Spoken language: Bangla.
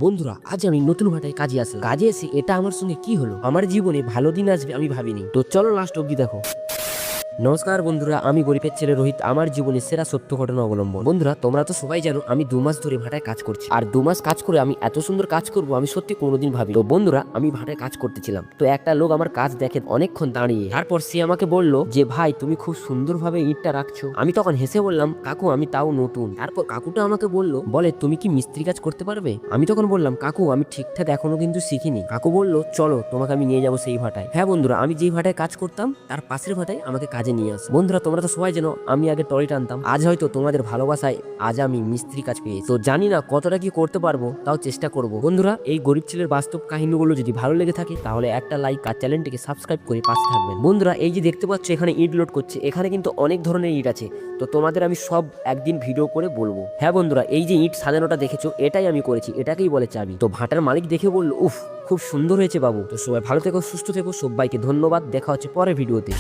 বন্ধুরা, আজ আমি নতুন ভাটায় কাজে আসলাম। কাজে এসে এটা আমার সঙ্গে কি হলো, আমার জীবনে ভালো দিন আসবে আমি ভাবিনি। তো চলো লাস্ট অব্দি দেখো। নমস্কার বন্ধুরা, আমি গরিবের ছেলে রোহিত, আমার জীবনের সেরা সত্য ঘটনা অবলম্বন। বন্ধুরা, তোমরা তো সবাই জানো আমি 2 মাস ধরে ভাটায় কাজ করছি, আর 2 মাস কাজ করে আমি এত সুন্দর কাজ করব আমি সত্যি কোনোদিন ভাবি। তো বন্ধুরা, আমি ভাটায় কাজ করতেছিলাম, তো একটা লোক আমার কাজ দেখে অনেকক্ষণ দাঁড়িয়ে, তারপর সে আমাকে বলল যে ভাই তুমি খুব সুন্দরভাবে ইটটা রাখছো। আমি তখন হেসে বললাম কাকু আমি তাও নতুন। তারপর কাকুটা আমাকে বলে তুমি কি মিস্ত্রি কাজ করতে পারবে? আমি তখন বললাম কাকু আমি ঠিকঠাক এখনো কিন্তু শিখিনি। কাকু বলল চলো তোমাকে আমি নিয়ে যাবো সেই ভাটায়। হ্যাঁ বন্ধুরা, আমি যেই ভাটায় কাজ করতাম তার পাশের ভাটায় আমাকে কাজে নিয়ে আস। বন্ধুরা, তোমরা তো সবাই জানো আমি আগে টরি টানতাম, আজ হয়তো তোমাদের ভালোবাসায় আজ আমি মিস্ত্রি কাজ পেয়েছি। তো জানি না কতটা কি করতে পারবো, তাও চেষ্টা করব। বন্ধুরা, এই গরিব ছেলের বাস্তব কাহিনীগুলো যদি ভালো লেগে থাকে তাহলে একটা লাইক আর চ্যানেলটিকে সাবস্ক্রাইব করে পাশে থাকবেন। বন্ধুরা, এই যে দেখতে পাচ্ছ এখানে ইট লোড করছে, এখানে কিন্তু অনেক ধরনের ইট আছে, তো তোমাদের আমি সব একদিন ভিডিও করে বলবো। হ্যাঁ বন্ধুরা, এই যে ইট সাজানোটা দেখেছো এটাই আমি করেছি, এটাকেই বলে চাবি। তো ভাটার মালিক দেখে বলল উফ খুব সুন্দর হয়েছে বাবু। তো সবাই ভালো থেকো, সুস্থ থেকো, সবাইকে ধন্যবাদ, দেখা হচ্ছে পরের ভিডিওতে।